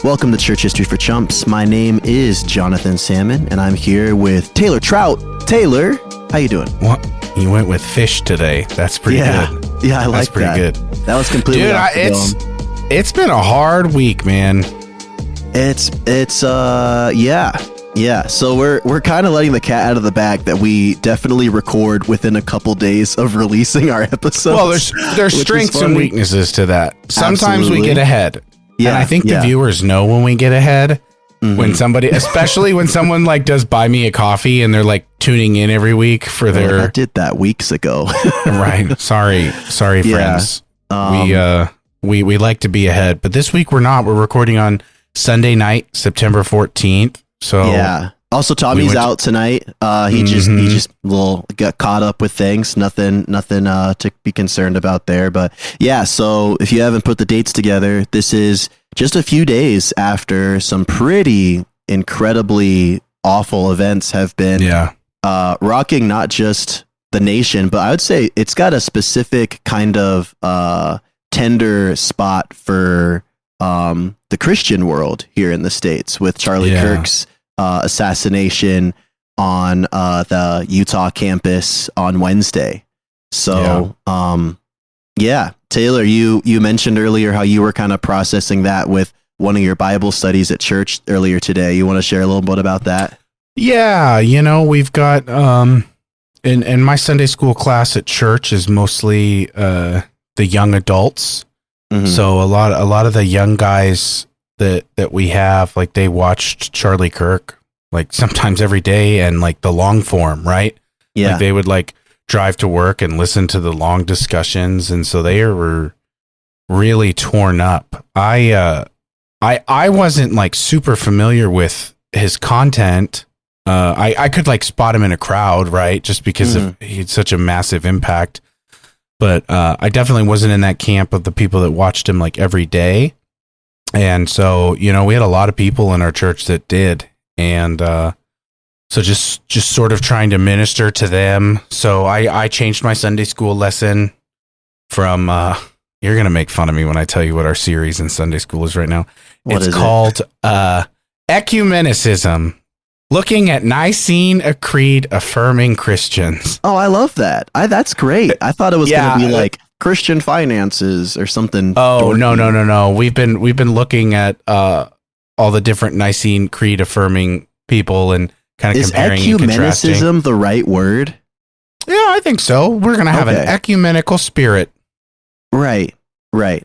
Welcome to Church History for Chumps. My name is Jonathan Salmon, and I'm here with Taylor Trout. Taylor, how you doing? What? You went with fish today. That's pretty good. Yeah, I like that. That's pretty good. That was completely off the dome. It's been a hard week, man. Yeah. So we're kind of letting the cat out of the bag that we definitely record within a couple days of releasing our episodes. Well, there's strengths and weaknesses to that. Sometimes Absolutely. we get ahead. Yeah, and I think the viewers know when we get ahead. Mm-hmm. When somebody, especially when someone like does buy me a coffee and they're like tuning in every week for their. I did that weeks ago. Right. Sorry, friends. We like to be ahead, but this week we're not. We're recording on Sunday night, September 14th. So yeah. Also, Tommy's out tonight. He just got caught up with things. Nothing to be concerned about there. But yeah, so if you haven't put the dates together, this is just a few days after some pretty incredibly awful events have been rocking not just the nation, but I would say it's got a specific kind of tender spot for the Christian world here in the States with Charlie Kirk's assassination on the Utah campus on Wednesday. So, Taylor, you mentioned earlier how you were kind of processing that with one of your Bible studies at church earlier today. You want to share a little bit about that? Yeah, we've got in my Sunday school class at church is mostly the young adults. Mm-hmm. So a lot of the young guys that we have, like, they watched Charlie Kirk like sometimes every day, and like the long form, right? Yeah. Like they would like drive to work and listen to the long discussions, and so they were really torn up. I wasn't like super familiar with his content. I could like spot him in a crowd, right? Just because he had such a massive impact. But I definitely wasn't in that camp of the people that watched him like every day. And so, we had a lot of people in our church that did. And so just sort of trying to minister to them. So I changed my Sunday school lesson from, you're going to make fun of me when I tell you what our series in Sunday school is right now. It's called Ecumenicism. Looking at Nicene Creed affirming Christians. Oh, I love that. That's great. I thought it was going to be like Christian finances or something. Oh, dorky. No. We've been looking at all the different Nicene Creed affirming people and kind of comparing and contrasting. Is ecumenicism the right word? Yeah, I think so. We're going to have an ecumenical spirit. Right.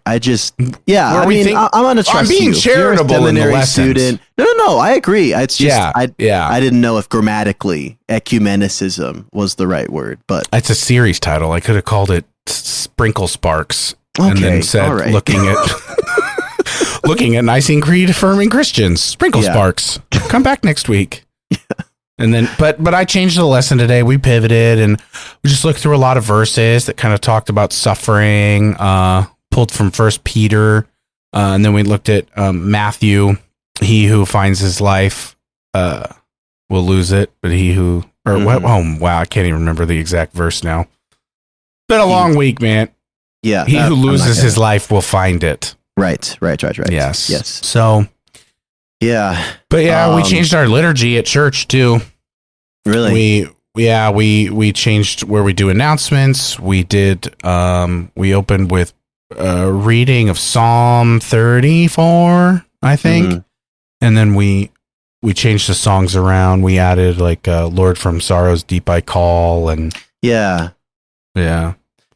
I just, I'm going to trust I'm being you. charitable in the lessons. Student. No, I agree. It's just, I didn't know if grammatically ecumenicism was the right word, but it's a series title. I could have called it Sprinkle Sparks and then said, looking at Nicene Creed affirming Christians, Sprinkle Sparks. Come back next week. Yeah. And then, but I changed the lesson today. We pivoted and we just looked through a lot of verses that kind of talked about suffering, pulled from 1 Peter, and then we looked at Matthew. He who finds his life will lose it, but he who what? Oh wow, I can't even remember the exact verse now. Been a long week, man. Yeah, he who loses his life will find it. Right. Yes. So, yeah, but we changed our liturgy at church too. Really? We changed where we do announcements. We did. We opened with a reading of Psalm 34, I think, and then we changed the songs around. We added like "Lord, from sorrows deep I call," and yeah.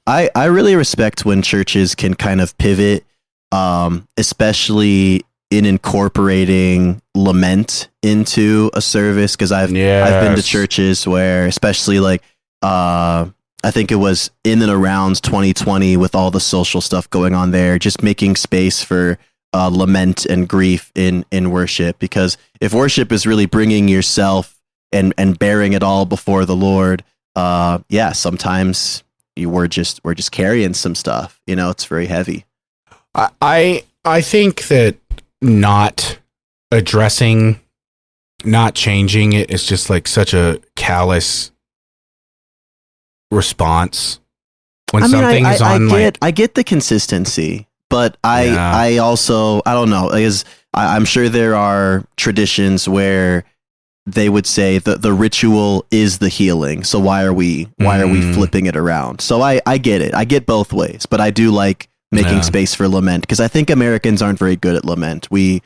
I really respect when churches can kind of pivot, especially in incorporating lament into a service, because I've been to churches where, especially like I think it was in and around 2020 with all the social stuff going on there, just making space for lament and grief in worship. Because if worship is really bringing yourself and bearing it all before the Lord, sometimes we're just carrying some stuff. It's very heavy. I think that not addressing, not changing it is just like such a callous response when something is on. I get the consistency, but I also, I don't know, because I'm sure there are traditions where they would say that the ritual is the healing. So why are we flipping it around? So I get it. I get both ways, but I do like making space for lament because I think Americans aren't very good at lament. We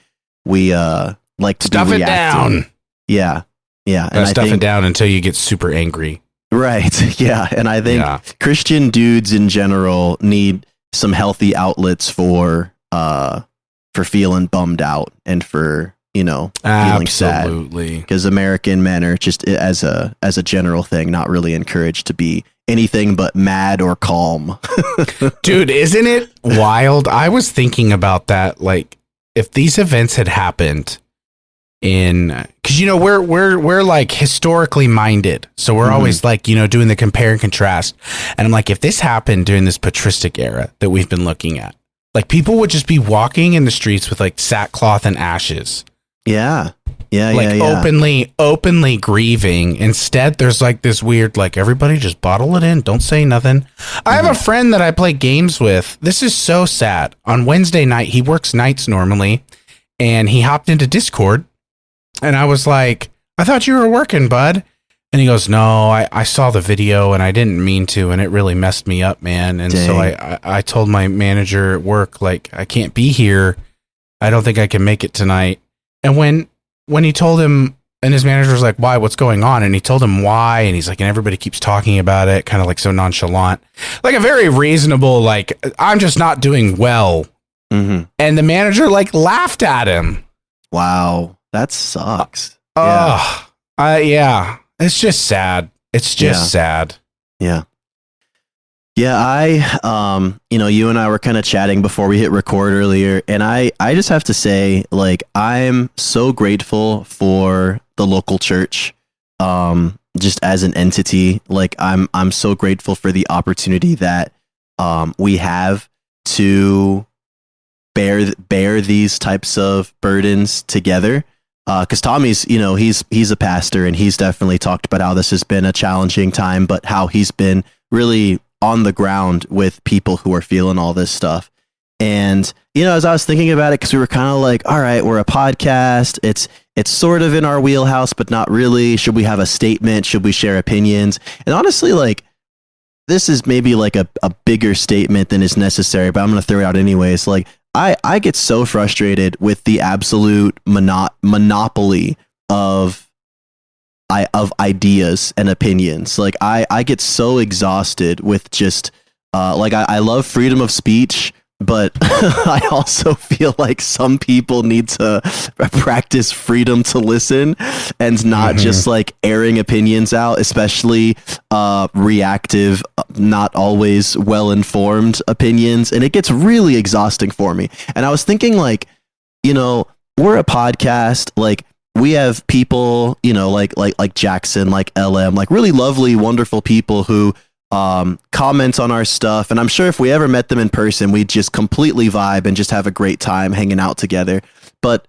like to stuff it down. Yeah. And stuff it down until you get super angry. Right. Yeah. And I think Christian dudes in general need some healthy outlets for feeling bummed out and for, feeling sad. Because American men are just, as a general thing, not really encouraged to be anything but mad or calm. Dude, isn't it wild? I was thinking about that. Like, if these events had happened because we're like historically minded, so we're always like doing the compare and contrast, and I'm like, if this happened during this patristic era that we've been looking at, like, people would just be walking in the streets with like sackcloth and ashes. Yeah. Openly grieving. Instead, there's like this weird, like, everybody just bottle it in, don't say nothing. I have a friend that I play games with. This is so sad. On Wednesday night, he works nights normally, and he hopped into Discord, and I was like, I thought you were working, bud. And he goes, no, I saw the video and I didn't mean to, and it really messed me up, man. And so I told my manager at work, like, I can't be here. I don't think I can make it tonight. And when he told him, and his manager was like, why, what's going on? And he told him why. And he's like, and everybody keeps talking about it, kind of like so nonchalant, like a very reasonable, like, I'm just not doing well. And the manager like laughed at him. Wow. That sucks. Yeah. It's just sad. It's just sad. Yeah. Yeah, you and I were kind of chatting before we hit record earlier, and I just have to say, like, I'm so grateful for the local church, just as an entity. Like, I'm so grateful for the opportunity that we have to bear these types of burdens together. Because Tommy's, he's a pastor, and he's definitely talked about how this has been a challenging time, but how he's been really on the ground with people who are feeling all this stuff. And, as I was thinking about it, because we were kind of like, all right, we're a podcast. It's sort of in our wheelhouse, but not really. Should we have a statement? Should we share opinions? And honestly, like, this is maybe like a bigger statement than is necessary, but I'm going to throw it out anyways. Like, I get so frustrated with the absolute monopoly of ideas and opinions. Like, I get so exhausted with just I love freedom of speech, but I also feel like some people need to practice freedom to listen and not just like airing opinions out, especially reactive, not always well-informed opinions. And it gets really exhausting for me. And I was thinking, like, we're a podcast, like, we have people, like Jackson, like LM, like really lovely, wonderful people who comment on our stuff. And I'm sure if we ever met them in person, we'd just completely vibe and just have a great time hanging out together. But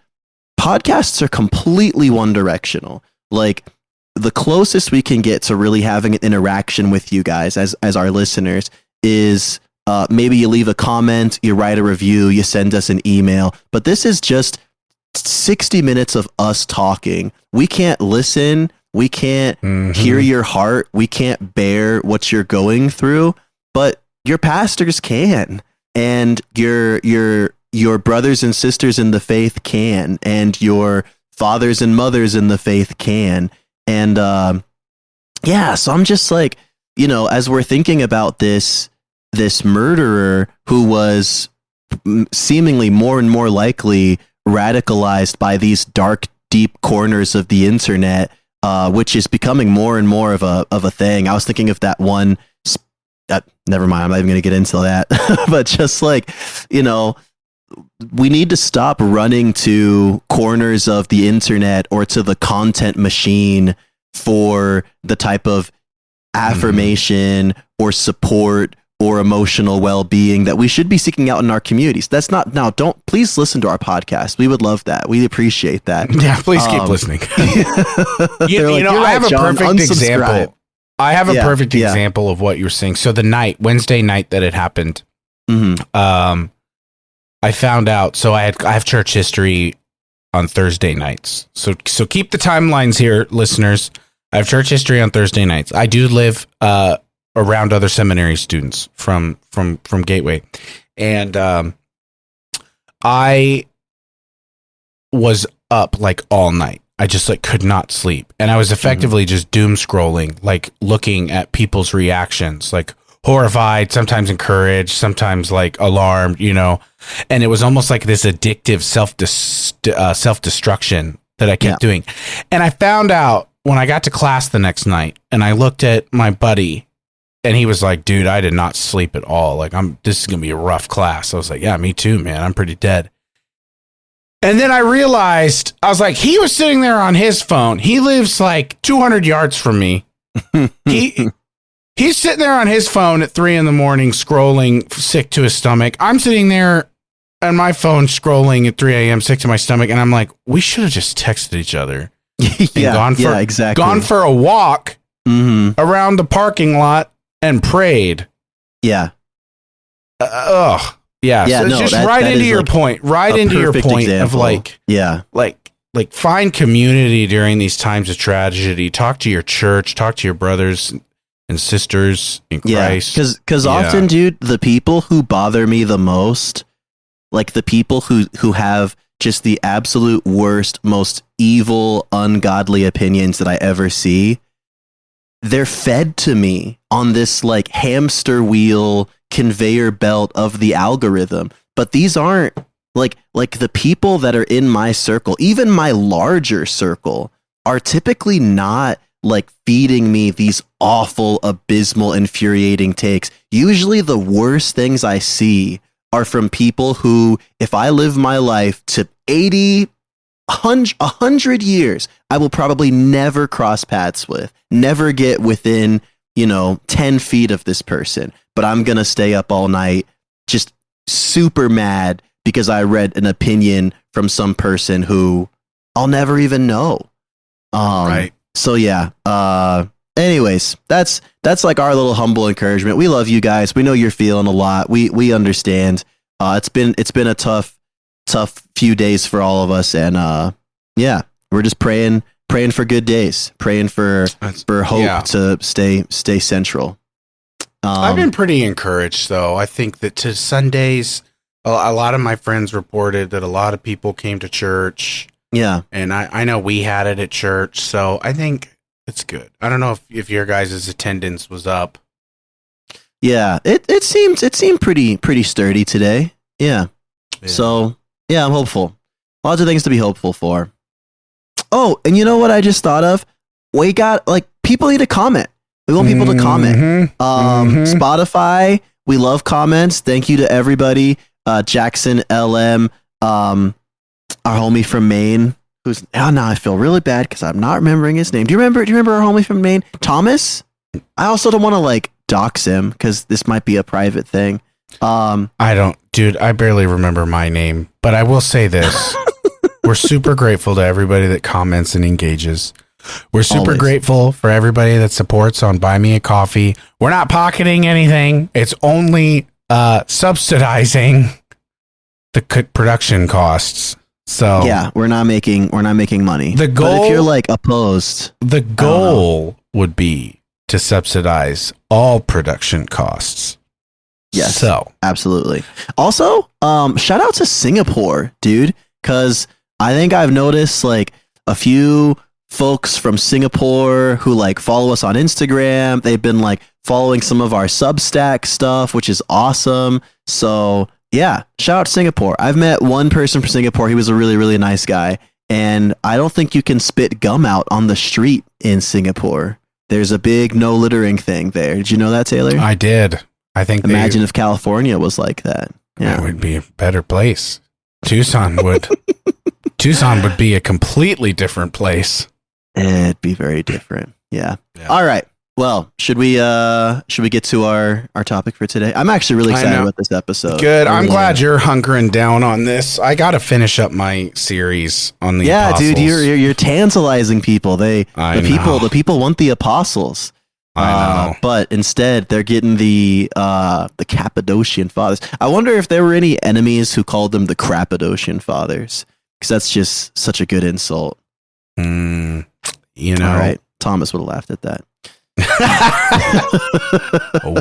podcasts are completely one directional. Like, the closest we can get to really having an interaction with you guys as our listeners is maybe you leave a comment, you write a review, you send us an email. But this is just 60 minutes of us talking. We can't listen. We can't hear your heart. We can't bear what you're going through, but your pastors can, and your brothers and sisters in the faith can, and your fathers and mothers in the faith can. And so I'm just like, as we're thinking about this murderer who was seemingly more and more likely radicalized by these dark, deep corners of the internet, which is becoming more and more of a thing. I was thinking of that one. Never mind. I'm not even going to get into that. But just like, we need to stop running to corners of the internet or to the content machine for the type of affirmation or support or emotional well-being that we should be seeking out in our communities. That's not, now please listen to our podcast. We would love that. We appreciate that. Yeah, please keep listening. I have a perfect example. I have a perfect example of what you're saying. So the Wednesday night that it happened, I found out, so I have church history on Thursday nights. So keep the timelines here, listeners. I have church history on Thursday nights. I do live around other seminary students from Gateway, and I was up like all night. I just like could not sleep, and I was effectively just doom scrolling, like looking at people's reactions, like horrified, sometimes encouraged, sometimes like alarmed, and it was almost like this addictive self-destruction that I kept doing. And I found out when I got to class the next night and I looked at my buddy and he was like, dude, I did not sleep at all. Like this is going to be a rough class. I was like, yeah, me too, man. I'm pretty dead. And then I realized, I was like, he was sitting there on his phone. He lives like 200 yards from me. He's sitting there on his phone at 3 a.m, scrolling, sick to his stomach. I'm sitting there on my phone scrolling at 3 a.m, sick to my stomach. And I'm like, we should have just texted each other. Exactly. Gone for a walk around the parking lot and prayed. Yeah. Yeah. So it's just right into your point. Right into your point example. Of like find community during these times of tragedy. Talk to your church. Talk to your brothers and sisters in Christ. Because often, dude, the people who bother me the most, like the people who have just the absolute worst, most evil, ungodly opinions that I ever see, they're fed to me on this like hamster wheel conveyor belt of the algorithm. But these aren't like the people that are in my circle, even my larger circle, are typically not like feeding me these awful, abysmal, infuriating takes. Usually the worst things I see are from people who, if I live my life to 80, 100 years, I will probably never cross paths with, never get within, 10 feet of this person. But I'm going to stay up all night just super mad because I read an opinion from some person who I'll never even know. Right. So yeah. Anyways, that's like our little humble encouragement. We love you guys. We know you're feeling a lot. We understand. It's been a tough few days for all of us, and we're just praying for good days, praying for hope to stay central. I've been pretty encouraged, though. I think that to Sundays, a lot of my friends reported that a lot of people came to church. Yeah, and I know we had it at church, so I think it's good. I don't know if your guys' attendance was up. Yeah, it seemed pretty sturdy today. Yeah. So yeah, I'm hopeful. Lots of things to be hopeful for. Oh, and you know what I just thought of? We got people need to comment. We want people to comment. Spotify, we love comments. Thank you to everybody. Jackson LM, our homie from Maine, who's now I feel really bad because I'm not remembering his name. Do you remember our homie from Maine, Thomas? I also don't want to dox him because this might be a private thing. I don't, dude. I barely remember my name, but I will say this: we're super grateful to everybody that comments and engages. We're super grateful for everybody that supports on Buy Me a Coffee. We're not pocketing anything. It's only subsidizing the production costs. So yeah, we're not making money. The goal, but if you're opposed, the goal would be to subsidize all production costs. Yes, so absolutely. Also, shout out to Singapore, dude, because I think I've noticed a few folks from Singapore who follow us on Instagram. They've been following some of our Substack stuff, which is awesome. So yeah, shout out to Singapore. I've met one person from Singapore. He was a really, really nice guy. And I don't think you can spit gum out on the street in Singapore. There's a big no littering thing there. Did you know that, Taylor? I did. I think imagine if California was like that. Yeah. It would be a better place. Tucson would be a completely different place. It'd be very different. Yeah. All right. Well, should we get to our topic for today? I'm actually really excited about this episode. Good. I'm glad you're hunkering down on this. I got to finish up my series on the apostles. Dude, you're tantalizing people. The people want the apostles. I know. But instead they're getting the Cappadocian Fathers. I wonder if there were any enemies who called them the Cappadocian Fathers. because that's just such a good insult. You know, all right, Thomas would have laughed at that.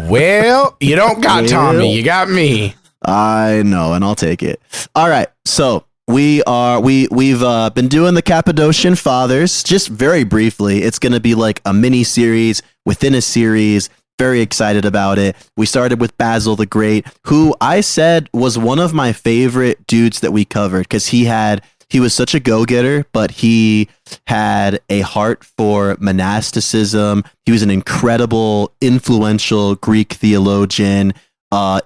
Well, you don't got Tommy, you got me. I know, and I'll take it. All right, so we've been doing the Cappadocian Fathers just very briefly. It's going to be like a mini series within a series. Very excited about it. We started with Basil the Great, who I said was one of my favorite dudes that we covered because he was such a go-getter, but he had a heart for monasticism. He was an incredible, influential Greek theologian,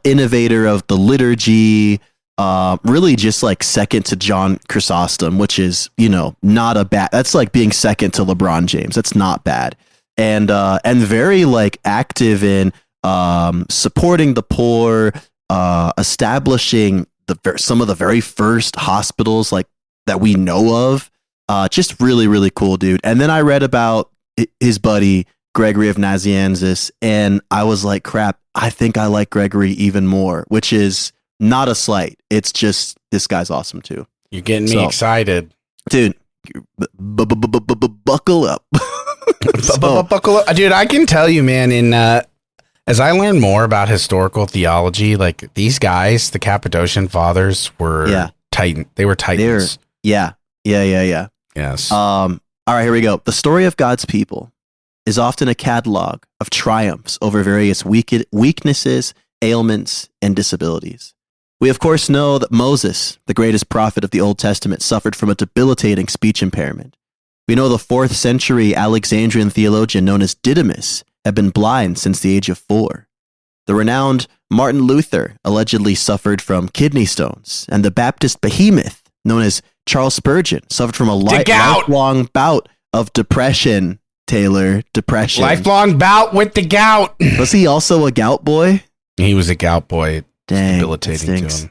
innovator of the liturgy, really just like second to John Chrysostom, which is, not a bad, that's like being second to LeBron James. That's not bad. And very like active in supporting the poor, establishing some of the very first hospitals like that we know of. Just really, really cool dude. And then I read about his buddy Gregory of Nazianzus, and I was like, crap, I think I like Gregory even more, which is not a slight. It's just, this guy's awesome too. You're getting me excited. Dude, buckle up. Buckle up. Dude, I can tell you, man, as I learned more about historical theology, like these guys, the Cappadocian Fathers were titan. They were titans. Yeah. Yes. All right, here we go. The story of God's people is often a catalog of triumphs over various weaknesses, ailments, and disabilities. We, of course, know that Moses, the greatest prophet of the Old Testament, suffered from a debilitating speech impairment. We know the 4th century Alexandrian theologian known as Didymus had been blind since the age of 4. The renowned Martin Luther allegedly suffered from kidney stones, and the Baptist behemoth known as Charles Spurgeon suffered from a lifelong bout of depression. Taylor, depression. Lifelong bout with the gout. Was he also a gout boy? He was a gout boy. Dang, debilitating to him.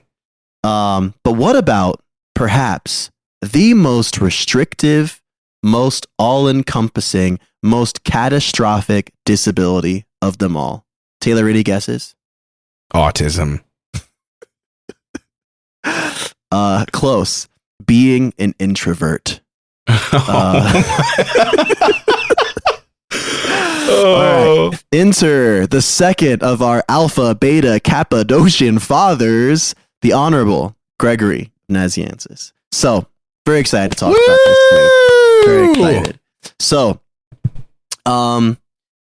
But what about perhaps the most restrictive, most all-encompassing, most catastrophic disability of them all? Taylor, any guesses? Autism. Close. Being an introvert. All right. Enter the second of our Alpha Beta Cappadocian Fathers, the Honorable Gregory of Nazianzus. So, very excited to talk about this too. Very excited. So,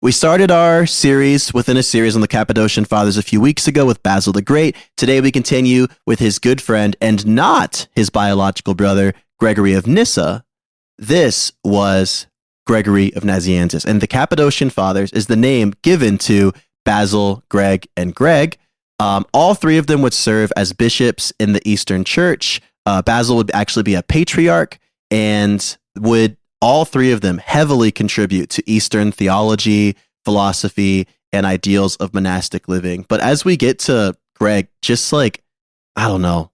we started our series within a series on the Cappadocian Fathers a few weeks ago with Basil the Great. Today we continue with his good friend and not his biological brother, Gregory of Nyssa. This was Gregory of Nazianzus. And the Cappadocian Fathers is the name given to Basil, Greg, and Greg. All three of them would serve as bishops in the Eastern Church. Basil would actually be a patriarch, and would all three of them heavily contribute to Eastern theology, philosophy, and ideals of monastic living. But as we get to Greg, just like, I don't know,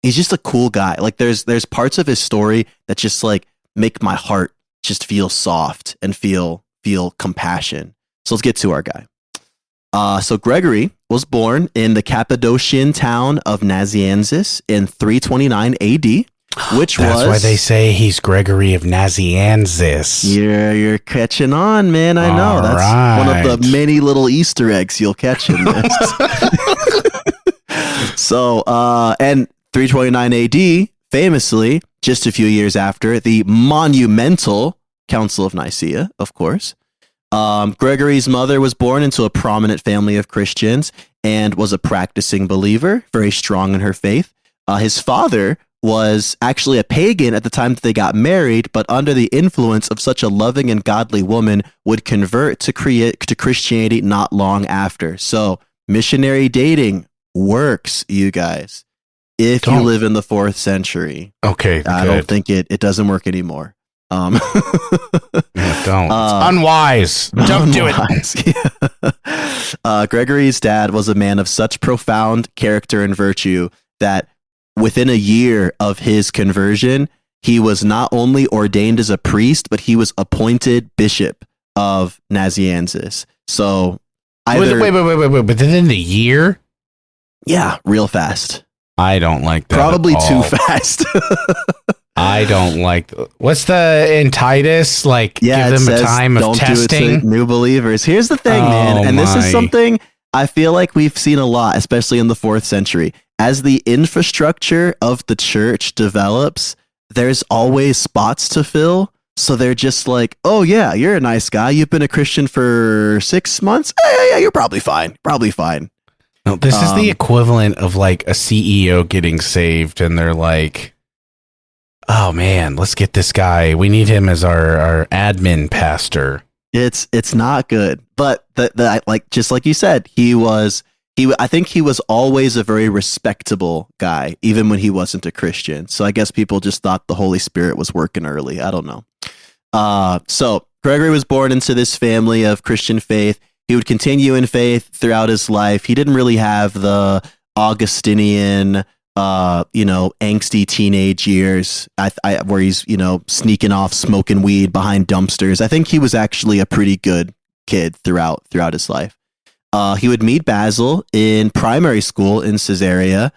he's just a cool guy. Like there's parts of his story that just like make my heart just feel soft and feel compassion. So let's get to our guy. So Gregory was born in the Cappadocian town of Nazianzus in 329 AD. That's why they say he's Gregory of Nazianzus. You're catching on, man. I know. All That's right. one of the many little Easter eggs you'll catch in this. So, and 329 AD, famously, just a few years after the monumental Council of Nicaea, of course, Gregory's mother was born into a prominent family of Christians and was a practicing believer, very strong in her faith. His father was actually a pagan at the time that they got married, but under the influence of such a loving and godly woman would convert to Christianity not long after. So missionary dating works, you guys. If you live in the 4th century. Okay, I don't think it doesn't work anymore. Don't. It's unwise. Don't do it. Gregory's dad was a man of such profound character and virtue that within a year of his conversion, he was not only ordained as a priest, but he was appointed bishop of Nazianzus. So either... Wait. Within the year? Yeah, real fast. I don't like that. Probably too fast. I don't like. What's the in Titus? Like, Yeah, give them a time of testing. Do it to new believers. Here's the thing, man, and this is something I feel like we've seen a lot, especially in the 4th century. As the infrastructure of the church develops, there's always spots to fill. So they're just like, oh yeah, you're a nice guy. You've been a Christian for 6 months. Yeah, you're probably fine. Probably fine. No, this is the equivalent of like a CEO getting saved, and they're like, oh man, let's get this guy. We need him as our admin pastor. It's not good. But like just like you said, I think he was always a very respectable guy, even when he wasn't a Christian. So I guess people just thought the Holy Spirit was working early. I don't know. So Gregory was born into this family of Christian faith. He would continue in faith throughout his life. He didn't really have the Augustinian, angsty teenage years where he's, sneaking off, smoking weed behind dumpsters. I think he was actually a pretty good kid throughout his life. He would meet Basil in primary school in Caesarea,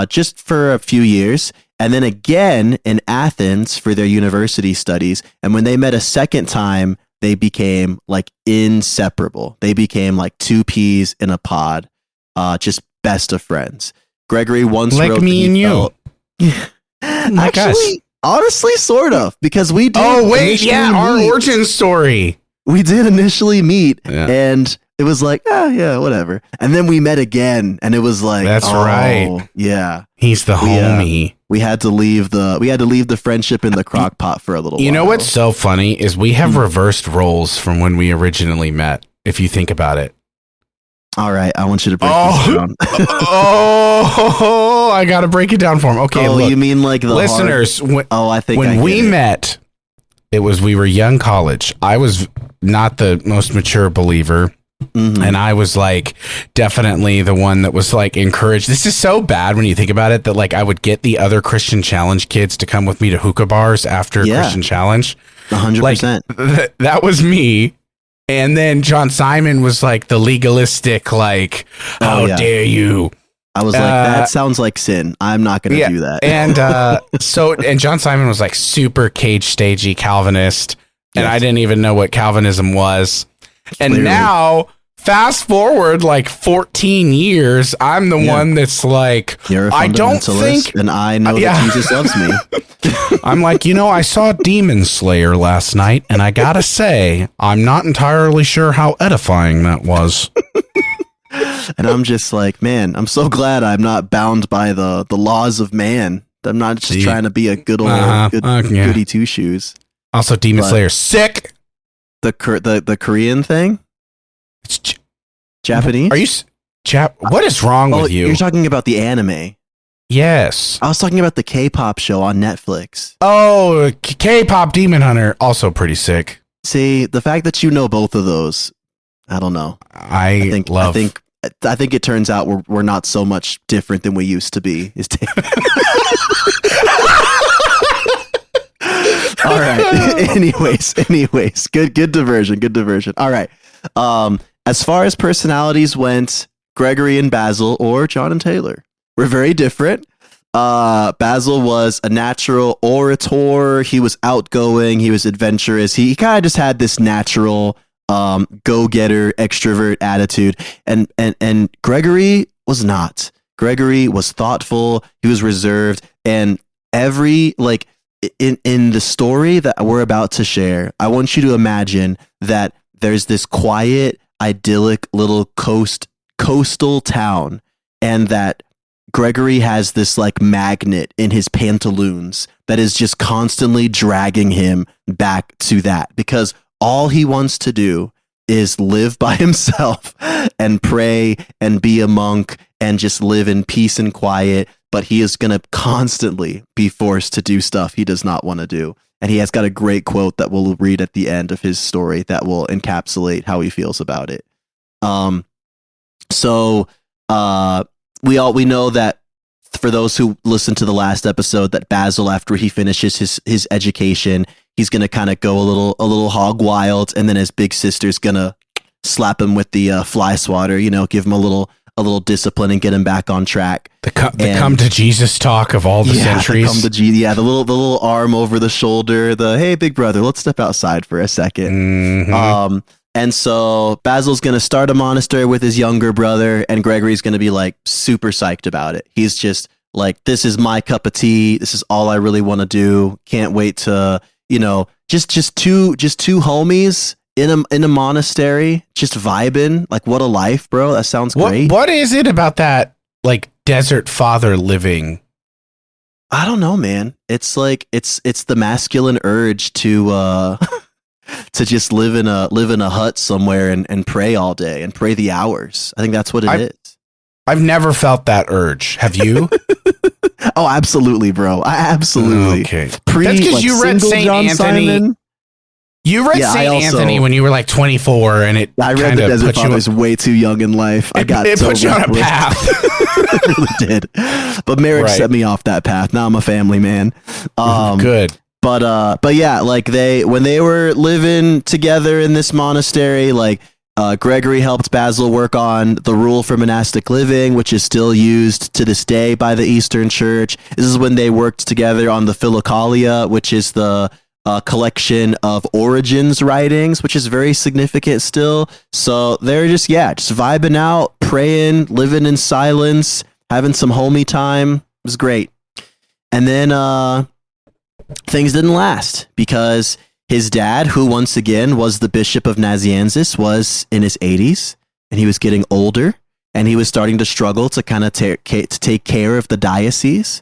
just for a few years, and then again in Athens for their university studies. And when they met a second time, they became like inseparable. They became like two peas in a pod, just best of friends. Gregory once like wrote me and you. Actually, honestly, sort of, because we did. Oh wait, yeah, our origin story. We did initially meet, and it was like, yeah, whatever. And then we met again, and it was like, that's right. Yeah, he's the homie. We had to leave the friendship in the crock pot for a little while. You know what's so funny is we have reversed roles from when we originally met, if you think about it. All right, I want you to break this down. I got to break it down for him. Okay, look, you mean like the listeners? When we met, we were young college. I was not the most mature believer. Mm-hmm. And I was like definitely the one that was like encouraged. This is so bad when you think about it, that like I would get the other Christian Challenge kids to come with me to hookah bars after Christian Challenge. 100%. That was me. And then John Simon was like the legalistic, like, how dare you? I was like, that sounds like sin. I'm not going to do that. And and John Simon was like super cage stagey Calvinist. And I didn't even know what Calvinism was. And Clearly. Now, fast forward like 14 years, I'm the one that's like, you're a I don't think, and I know that Jesus loves me. I'm like, I saw Demon Slayer last night, and I gotta say, I'm not entirely sure how edifying that was. And I'm just like, man, I'm so glad I'm not bound by the laws of man. I'm not just trying to be a good old goody two shoes. Also, Demon Slayer sick. The Korean thing? It's Japanese? Are you what is wrong with you? You're talking about the anime. Yes. I was talking about the K-pop show on Netflix. Oh, K-pop Demon Hunter, also pretty sick. See, the fact that you know both of those, I don't know. I think it turns out we're not so much different than we used to be. All right. Anyways, good diversion. All right. As far as personalities went, Gregory and Basil, or John and Taylor, were very different. Basil was a natural orator. He was outgoing. He was adventurous. He kind of just had this natural go-getter, extrovert attitude. And Gregory was not. Gregory was thoughtful. He was reserved. And in the story that we're about to share, I want you to imagine that there's this quiet, idyllic little coastal town, and that Gregory has this like magnet in his pantaloons that is just constantly dragging him back to that, because all he wants to do is live by himself and pray and be a monk and just live in peace and quiet. But he is going to constantly be forced to do stuff he does not want to do. And he has got a great quote that we'll read at the end of his story that will encapsulate how he feels about it. We know that, for those who listened to the last episode, that Basil, after he finishes his education, he's going to kind of go a little hog wild, and then his big sister's going to slap him with the fly swatter, give him a little discipline and get him back on track. The come to Jesus talk of all the centuries. The little arm over the shoulder. Hey, big brother, let's step outside for a second. Mm-hmm. And so Basil's going to start a monastery with his younger brother, and Gregory's going to be like super psyched about it. He's just like, this is my cup of tea. This is all I really want to do. Can't wait to, just two homies in a monastery, just vibing. Like, what a life, bro. That sounds great. What is it about that, like, desert father living? I don't know, man. It's like, it's the masculine urge to to just live in a hut somewhere and pray all day and pray the hours. I think that's what it is. I've never felt that urge. Have you? Oh, absolutely, bro. Absolutely. Okay. That's because you read St. Anthony. Simon. You read St. Anthony when you were like 24, and I read the Desert Fathers way too young in life. It put you on a path. It really did. But marriage set me off that path. Now I'm a family man. Good. But yeah, like when they were living together in this monastery, like Gregory helped Basil work on the rule for monastic living, which is still used to this day by the Eastern Church. This is when they worked together on the Philokalia, which is the collection of Origen's writings, which is very significant still. So they're just vibing out, praying, living in silence, having some homie time. It was great. And then things didn't last because his dad, who once again was the Bishop of Nazianzus, was in his 80s and he was getting older and he was starting to struggle to kind of take care of the diocese.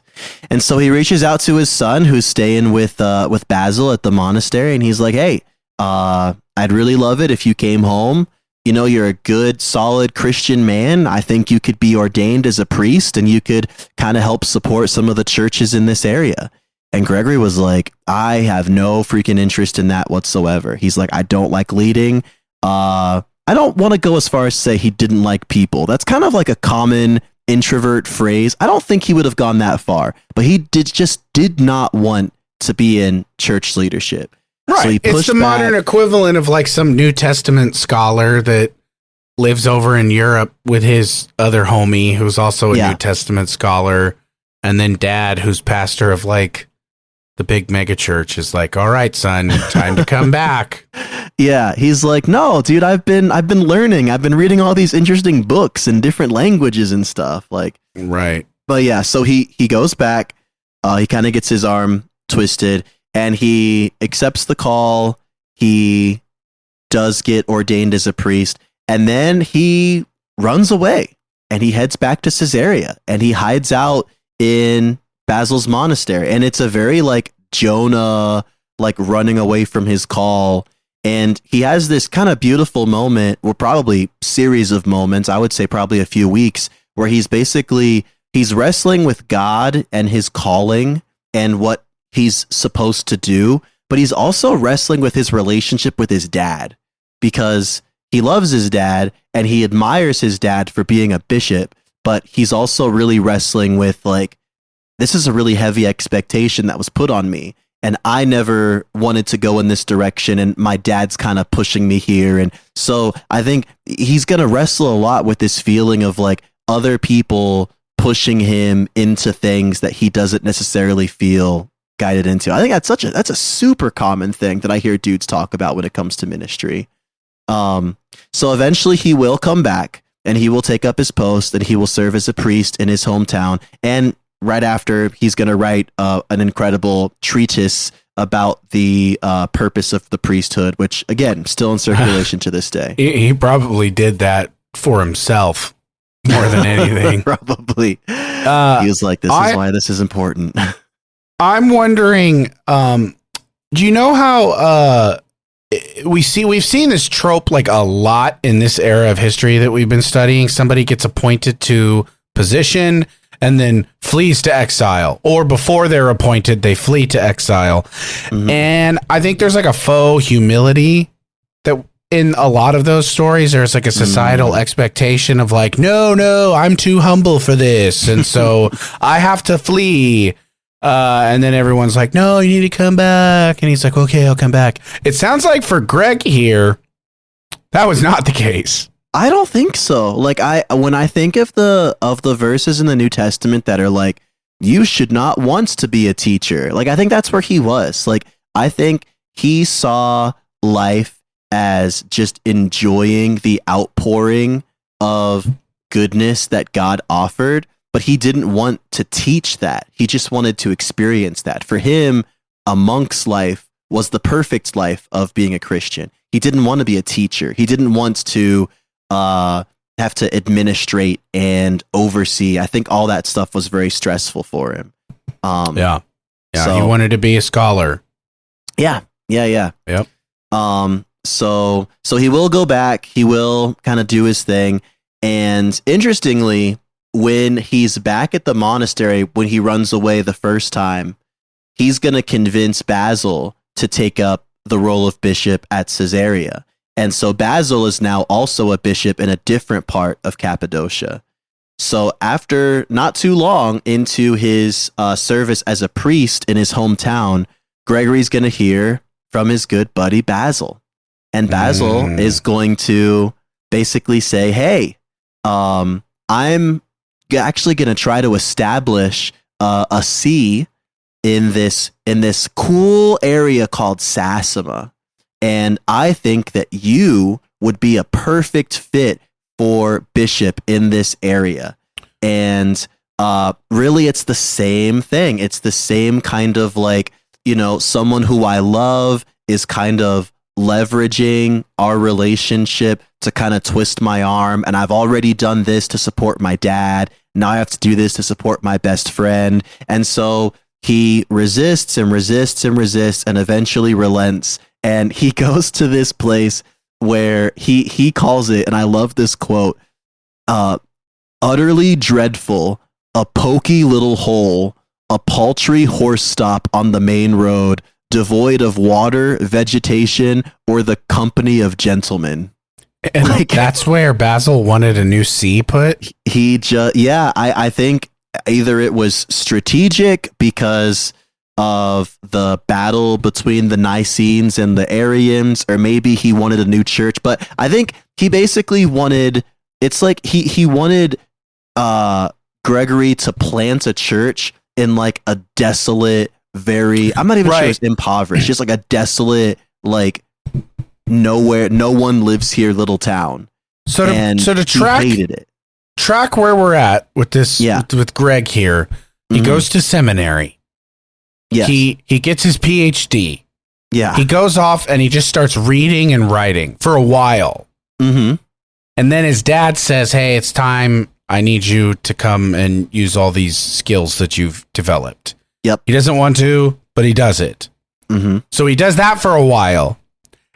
And so he reaches out to his son, who's staying with Basil at the monastery, and he's like, "Hey, I'd really love it if you came home. You're a good, solid Christian man. I think you could be ordained as a priest and you could kind of help support some of the churches in this area." And Gregory was like, "I have no freaking interest in that whatsoever." He's like, "I don't like leading. I don't want to go as far as to say he didn't like people. That's kind of like a common introvert phrase. I don't think he would have gone that far, but he did not want to be in church leadership." Right. So it's the modern equivalent of like some New Testament scholar that lives over in Europe with his other homie who's also a New Testament scholar. And then dad, who's pastor of like the big mega church, is like, "All right, son, time to come back." Yeah, he's like, "No, dude, I've been learning. I've been reading all these interesting books in different languages and stuff." Like, right. But yeah, so he goes back. He kind of gets his arm twisted, and he accepts the call. He does get ordained as a priest, and then he runs away and he heads back to Caesarea and he hides out in Basil's monastery. And it's a very like Jonah, like running away from his call. And he has this kind of beautiful moment, or probably series of moments, I would say probably a few weeks, where he's wrestling with God and his calling and what he's supposed to do. But he's also wrestling with his relationship with his dad, because he loves his dad and he admires his dad for being a bishop. But he's also really wrestling with like, this is a really heavy expectation that was put on me. And I never wanted to go in this direction. And my dad's kind of pushing me here. And so I think he's going to wrestle a lot with this feeling of like other people pushing him into things that he doesn't necessarily feel guided into. I think that's a super common thing that I hear dudes talk about when it comes to ministry. So eventually he will come back. And he will take up his post and he will serve as a priest in his hometown. And right after, he's going to write an incredible treatise about the purpose of the priesthood, which, again, still in circulation to this day. He probably did that for himself more than anything. Probably. He was like, this is why this is important. I'm wondering, do you know how... we've seen this trope like a lot in this era of history that we've been studying. Somebody gets appointed to position and then flees to exile, or before they're appointed, they flee to exile. Mm-hmm. And I think there's like a faux humility that in a lot of those stories, there's like a societal expectation of like, no, I'm too humble for this. And so I have to flee. And then everyone's like, "No, you need to come back." And he's like, "Okay, I'll come back." It sounds like for Greg here, that was not the case. I don't think so. Like when I think of the verses in the New Testament that are like, you should not want to be a teacher. Like I think that's where he was. Like I think he saw life as just enjoying the outpouring of goodness that God offered, but he didn't want to teach that. He just wanted to experience that. For him, a monk's life was the perfect life of being a Christian. He didn't want to be a teacher. He didn't want to have to administrate and oversee. I think all that stuff was very stressful for him. Yeah. So, he wanted to be a scholar. Yeah. Yep. So he will go back. He will kind of do his thing. And interestingly, when he's back at the monastery, when he runs away the first time, he's going to convince Basil to take up the role of bishop at Caesarea. And so Basil is now also a bishop in a different part of Cappadocia. So after not too long into his service as a priest in his hometown, Gregory's going to hear from his good buddy Basil. And Basil is going to basically say, hey, I'm actually going to try to establish a see in this cool area called Sassima. And I think that you would be a perfect fit for bishop in this area. And really, it's the same thing. It's the same kind of like, someone who I love is kind of leveraging our relationship to kind of twist my arm. And I've already done this to support my dad. Now I have to do this to support my best friend. And so he resists and resists and resists and eventually relents. And he goes to this place where he calls it, and I love this quote, utterly dreadful, a poky little hole, a paltry horse stop on the main road, devoid of water, vegetation, or the company of gentlemen. And that's where Basil wanted a new see put? I think either it was strategic because of the battle between the Nicenes and the Arians, or maybe he wanted a new church. But I think he basically wanted, it's like he wanted Gregory to plant a church in like a desolate, I'm not even sure it's impoverished, just like a desolate, like nowhere, no one lives here little town. So to track, he hated it. Track where we're at with this, with Greg here. He goes to seminary. Yes. He gets his PhD. Yeah. He goes off and he just starts reading and writing for a while. Mm-hmm. And then his dad says, hey, it's time. I need you to come and use all these skills that you've developed. Yep. He doesn't want to, but he does it. Mm-hmm. So he does that for a while.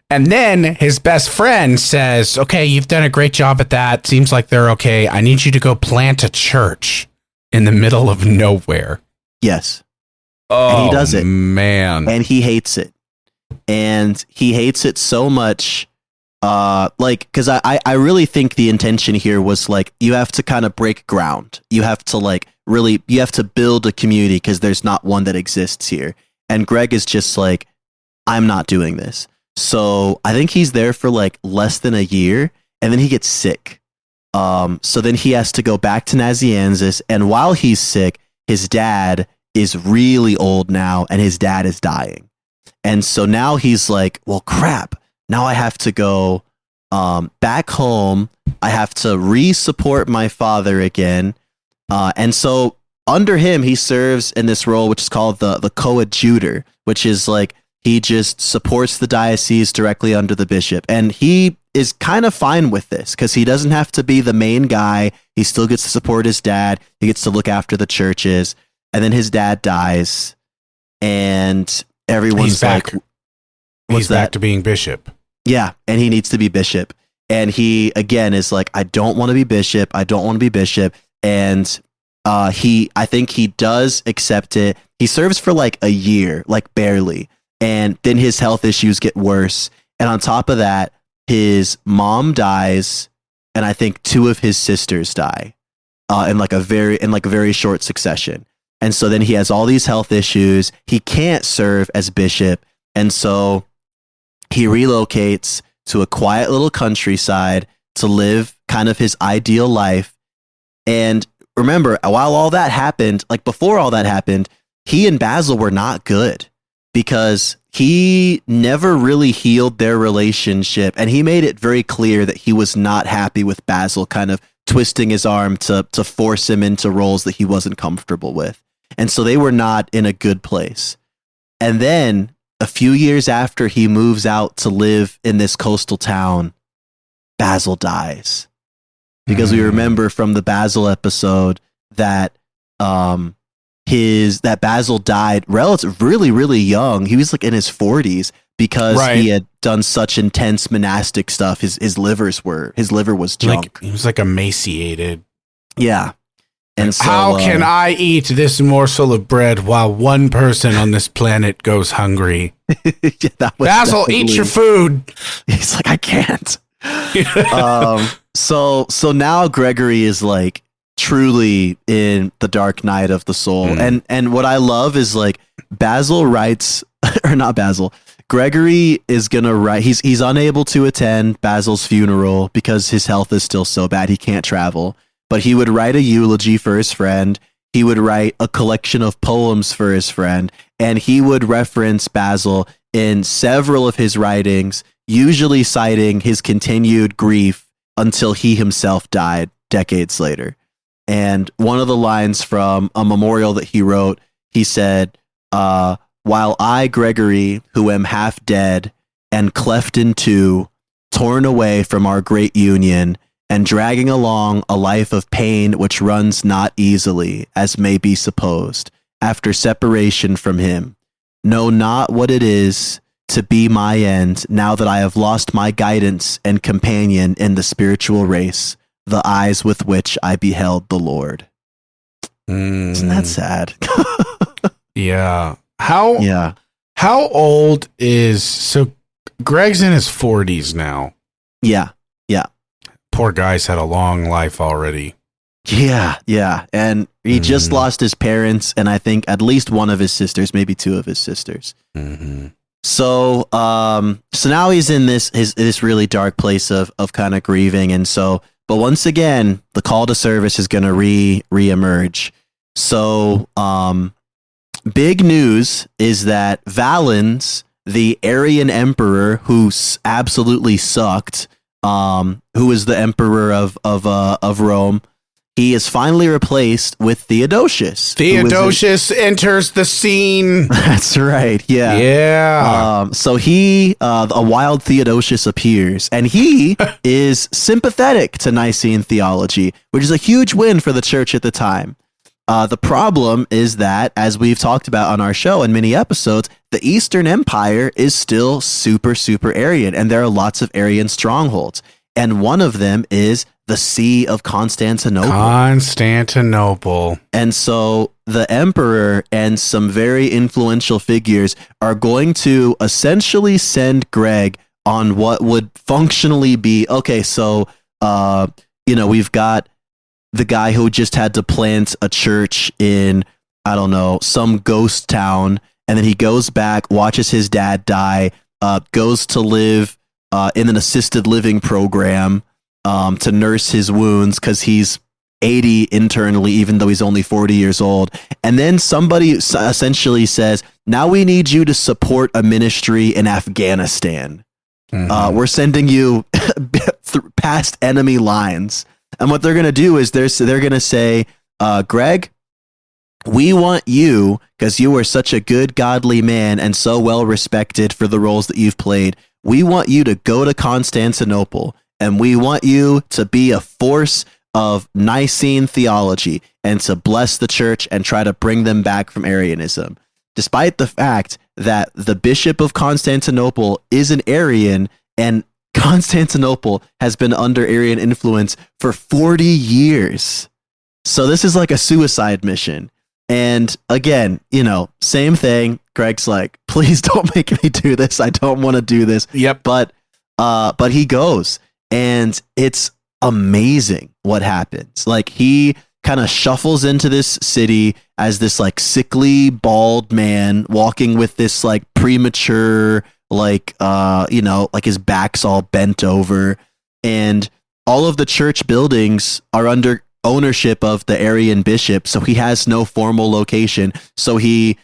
And then his best friend says, okay, you've done a great job at that. Seems like they're okay. I need you to go plant a church in the middle of nowhere. Yes. Oh, and he does it, man. And he hates it. And he hates it so much. Because I really think the intention here was like, you have to kind of break ground. You have to you have to build a community because there's not one that exists here. And Greg is just like, I'm not doing this. So I think he's there for like less than a year, and then he gets sick. So then he has to go back to Nazianzus, and while he's sick, his dad is really old now, and his dad is dying. And so now he's like, well, crap. Now I have to go back home. I have to re-support my father again. And so under him, he serves in this role, which is called the coadjutor, which is like, he just supports the diocese directly under the bishop. And he is kind of fine with this because he doesn't have to be the main guy. He still gets to support his dad. He gets to look after the churches. And then his dad dies. And everyone's like, he's back to being bishop. Yeah. And he needs to be bishop. And he, again, is like, I don't want to be bishop. I don't want to be bishop. And I think he does accept it. He serves for like a year, like barely. And then his health issues get worse. And on top of that, his mom dies, and I think two of his sisters die in a very short succession. And so then he has all these health issues. He can't serve as bishop. And so he relocates to a quiet little countryside to live kind of his ideal life. And remember, while all that happened, like before all that happened, he and Basil were not good because he never really healed their relationship. And he made it very clear that he was not happy with Basil kind of twisting his arm to force him into roles that he wasn't comfortable with. And so they were not in a good place. And then a few years after he moves out to live in this coastal town, Basil dies. Because we remember from the Basil episode that that Basil died really young. He was like in his 40s because he had done such intense monastic stuff. His liver was junk. He was like emaciated. Yeah. And so, how can I eat this morsel of bread while one person on this planet goes hungry? Basil, eat your food. He's like, I can't. So now Gregory is like truly in the dark night of the soul. And what I love is like Basil writes, or not Basil, Gregory is going to write, he's unable to attend Basil's funeral because his health is still so bad. He can't travel, but he would write a eulogy for his friend. He would write a collection of poems for his friend, and he would reference Basil in several of his writings, usually citing his continued grief until he himself died decades later. And one of the lines from a memorial that he wrote, he said, while I, Gregory, who am half dead and cleft in two, torn away from our great union, and dragging along a life of pain which runs not easily, as may be supposed, after separation from him, know not what it is to be my end, now that I have lost my guidance and companion in the spiritual race, the eyes with which I beheld the Lord. Isn't that sad? Yeah. How old is, so Greg's in his 40s now. Yeah. Poor guy's had a long life already. Yeah. And he just lost his parents, and I think at least one of his sisters, maybe two of his sisters. So now he's in this really dark place of kind of grieving. And so, but once again, the call to service is going to reemerge. So, big news is that Valens, the Arian emperor who absolutely sucked, who was the emperor of Rome, he is finally replaced with Theodosius. Theodosius enters the scene. That's right. Yeah. Yeah. So a wild Theodosius appears, and he is sympathetic to Nicene theology, which is a huge win for the church at the time. The problem is that, as we've talked about on our show in many episodes, the Eastern Empire is still super, super Arian, and there are lots of Arian strongholds. And one of them is the See of Constantinople. And so the emperor and some very influential figures are going to essentially send Greg on what would functionally be, okay, so, we've got the guy who just had to plant a church in, I don't know, some ghost town, and then he goes back, watches his dad die, goes to live in an assisted living program to nurse his wounds because he's 80 internally, even though he's only 40 years old. And then somebody essentially says, now we need you to support a ministry in Afghanistan. We're sending you past enemy lines. And what they're going to do is they're going to say, Greg, we want you, because you are such a good, godly man and so well respected for the roles that you've played, we want you to go to Constantinople, and we want you to be a force of Nicene theology and to bless the church and try to bring them back from Arianism. Despite the fact that the Bishop of Constantinople is an Arian, and Constantinople has been under Arian influence for 40 years. So this is like a suicide mission. And again, same thing. Greg's like, please don't make me do this. I don't want to do this. Yep. But he goes, and it's amazing what happens. Like, he kind of shuffles into this city as this like sickly, bald man walking with this like premature, like his back's all bent over. And all of the church buildings are under ownership of the Arian bishop, so he has no formal location. So he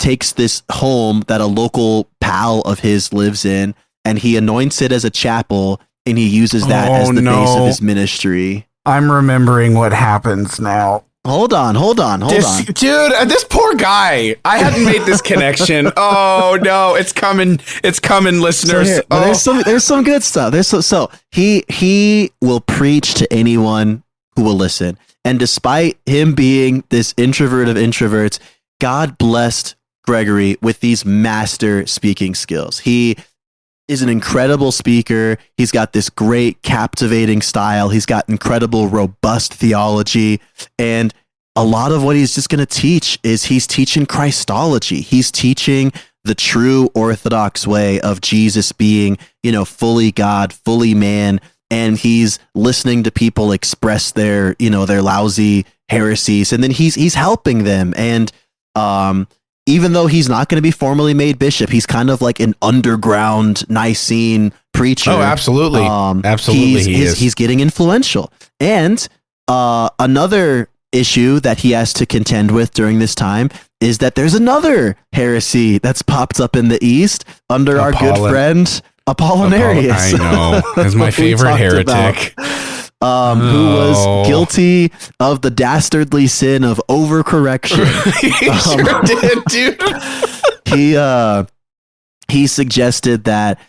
takes this home that a local pal of his lives in, and he anoints it as a chapel, and he uses that as the base of his ministry. I'm remembering what happens now. Hold on. Dude, this poor guy. I hadn't made this connection. Oh no, it's coming, listeners. So there's some good stuff. So he will preach to anyone who will listen. And despite him being this introvert of introverts, God blessed Gregory with these master speaking skills. He is an incredible speaker. He's got this great, captivating style. He's got incredible, robust theology. And a lot of what he's just going to teach is he's teaching Christology. He's teaching the true Orthodox way of Jesus being, fully God, fully man. And he's listening to people express their lousy heresies. And then he's helping them. And, even though he's not going to be formally made bishop, he's kind of like an underground Nicene preacher. Oh, absolutely. Absolutely. He's getting influential. And another issue that he has to contend with during this time is that there's another heresy that's popped up in the East under our good friend Apollinarius. I know. He's my favorite heretic. Who was guilty of the dastardly sin of overcorrection. He sure did, dude. He suggested that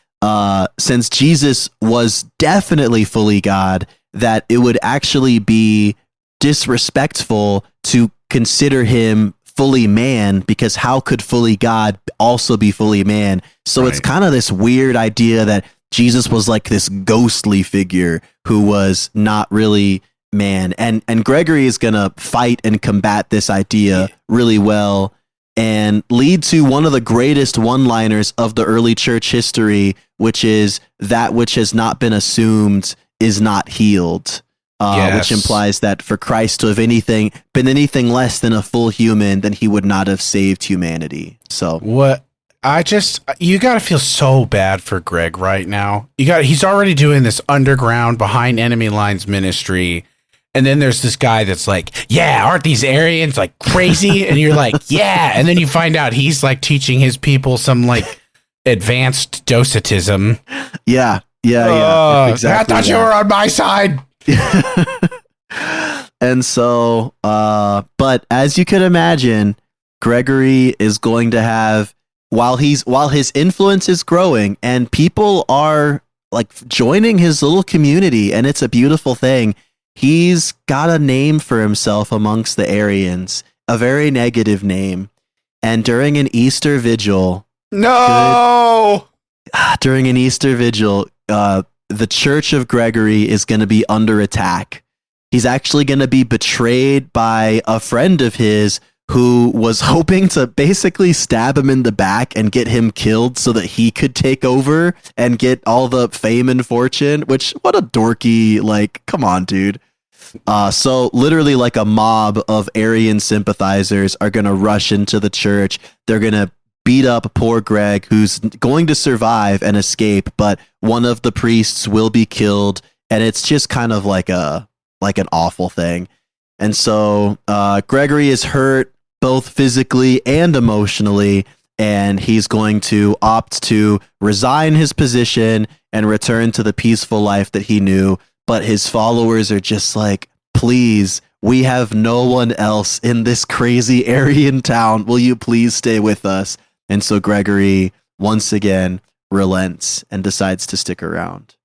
since Jesus was definitely fully God, that it would actually be disrespectful to consider him fully man, because how could fully God also be fully man? So It's kind of this weird idea that Jesus was like this ghostly figure who was not really man. And Gregory is going to fight and combat this idea really well and lead to one of the greatest one-liners of the early church history, which is that which has not been assumed is not healed. Which implies that for Christ to have been anything less than a full human, then he would not have saved humanity. So you got to feel so bad for Greg right now. He's already doing this underground behind enemy lines ministry. And then there's this guy that's like, yeah, aren't these Arians like crazy? And you're like, yeah. And then you find out he's like teaching his people some like advanced docetism. Yeah. Exactly. I thought you were on my side. And so, but as you could imagine, Gregory is going to have, while his influence is growing and people are like joining his little community, and it's a beautiful thing, he's got a name for himself amongst the Arians, a very negative name. And during an Easter vigil, the Church of Gregory is going to be under attack. He's actually going to be betrayed by a friend of his who was hoping to basically stab him in the back and get him killed so that he could take over and get all the fame and fortune, which, what a dorky, like, come on, dude. So literally like a mob of Arian sympathizers are going to rush into the church. They're going to beat up poor Greg, who's going to survive and escape, but one of the priests will be killed, and it's just kind of like an awful thing. And so Gregory is hurt both physically and emotionally, and he's going to opt to resign his position and return to the peaceful life that he knew. But his followers are just like, please, we have no one else in this crazy Arian town. Will you please stay with us? And so Gregory once again relents and decides to stick around.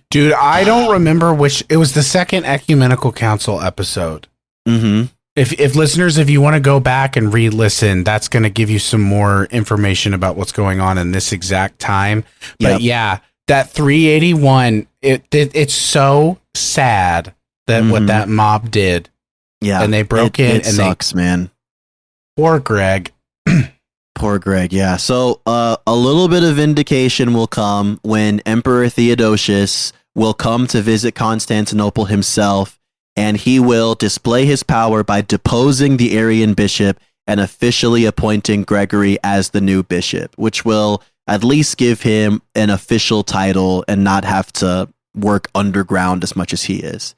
Dude, I don't remember which. It was the second Ecumenical Council episode. Mm-hmm. If listeners, if you want to go back and re-listen, that's going to give you some more information about what's going on in this exact time. But yeah, that 381, it's so sad that what that mob did. Yeah. And they broke in. It sucks, man. Poor Greg. Poor Greg, yeah. So a little bit of vindication will come when Emperor Theodosius will come to visit Constantinople himself, and he will display his power by deposing the Arian bishop and officially appointing Gregory as the new bishop, which will at least give him an official title and not have to work underground as much as he is.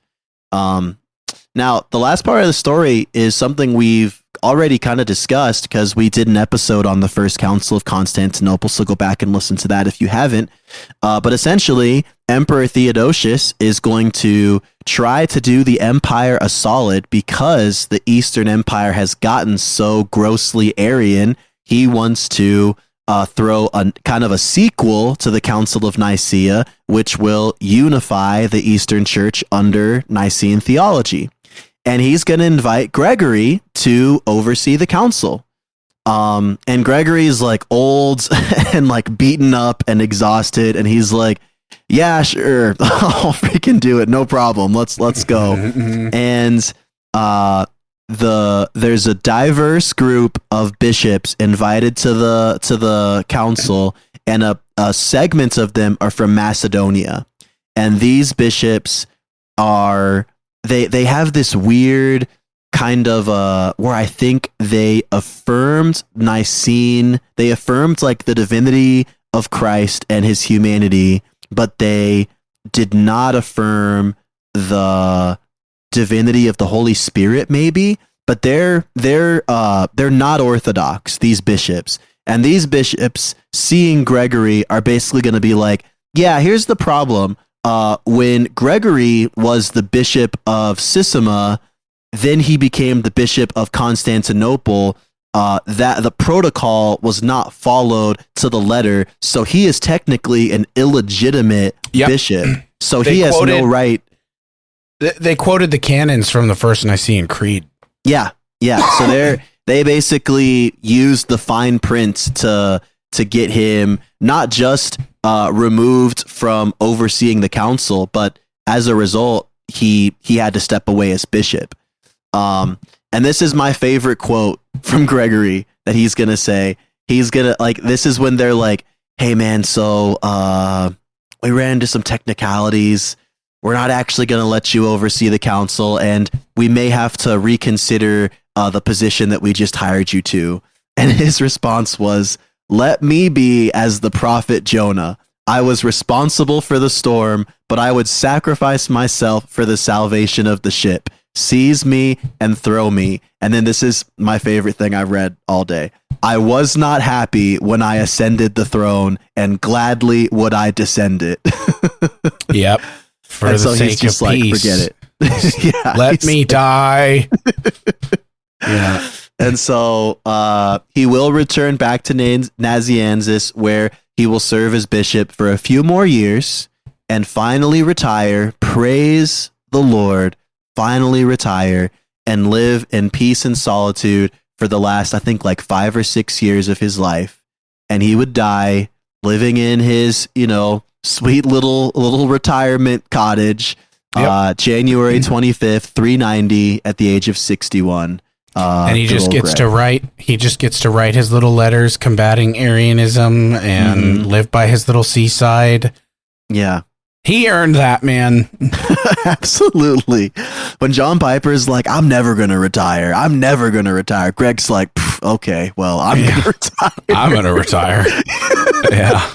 Now, the last part of the story is something we've already kind of discussed because we did an episode on the First Council of Constantinople, so go back and listen to that if you haven't. But essentially, Emperor Theodosius is going to try to do the empire a solid because the Eastern Empire has gotten so grossly Arian. He wants to throw a kind of a sequel to the Council of Nicaea, which will unify the Eastern Church under Nicene theology. And he's going to invite Gregory to oversee the council. And Gregory is like old and like beaten up and exhausted. And he's like, yeah, sure. I'll freaking do it. No problem. Let's go. And there's a diverse group of bishops invited to the council, and a segment of them are from Macedonia. And these bishops are they have this weird kind of where I think they affirmed Nicene, they affirmed like the divinity of Christ and his humanity, but they did not affirm the divinity of the Holy Spirit, maybe. But they're not Orthodox, these bishops. And these bishops, seeing Gregory, are basically going to be like, yeah, here's the problem. When Gregory was the bishop of Sisima, then he became the bishop of Constantinople. That the protocol was not followed to the letter, so he is technically an illegitimate bishop. So he has no right. They quoted the canons from the First Nicene Creed. Yeah. So they basically used the fine print to get him not just removed from overseeing the council, but as a result, he had to step away as bishop. And this is my favorite quote from Gregory that he's gonna say. He's gonna this is when they're like, "Hey man, so we ran into some technicalities. We're not actually going to let you oversee the council, and we may have to reconsider the position that we just hired you to." And his response was, "Let me be as the prophet Jonah. I was responsible for the storm, but I would sacrifice myself for the salvation of the ship. Seize me and throw me." And then this is my favorite thing I read all day. "I was not happy when I ascended the throne, and gladly would I descend it." Yep. For and the so sake of peace. Forget it. Let me die. Yeah. And so he will return back to Nazianzus, where he will serve as bishop for a few more years and finally retire. Praise the Lord. Finally retire and live in peace and solitude for the last, I think, 5 or 6 years of his life. And he would die living in his, sweet little retirement cottage, January 25th, 390, at the age of 61. And he just gets to write. He just gets to write his little letters combating Arianism and live by his little seaside. Yeah, he earned that, man. Absolutely. When John Piper's like, "I'm never gonna retire. I'm never gonna retire," Greg's like, "Okay, well, I'm gonna retire. I'm gonna retire." Yeah.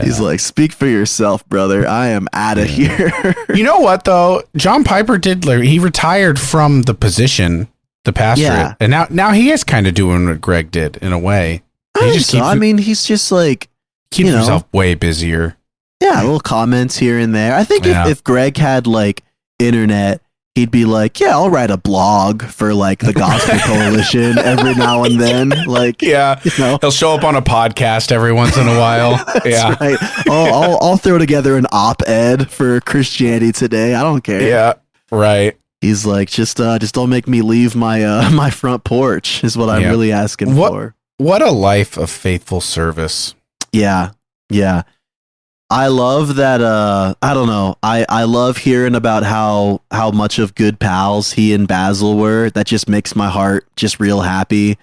He's like, "Speak for yourself, brother. I am out of here." You know what, though? John Piper he retired from the position, the pastorate, and now he is kind of doing what Greg did in a way. He's just like keeps himself way busier. Yeah, little comments here and there. I think if Greg had internet, he'd be like, "Yeah, I'll write a blog for the Gospel Coalition every now and then." He'll show up on a podcast every once in a while. That's right. I'll throw together an op-ed for Christianity Today. I don't care. Yeah, right. He's like, just don't make me leave my my front porch is what I'm really asking for. What a life of faithful service. Yeah. I love that. I don't know. I love hearing about how much of good pals he and Basil were. That just makes my heart just real happy.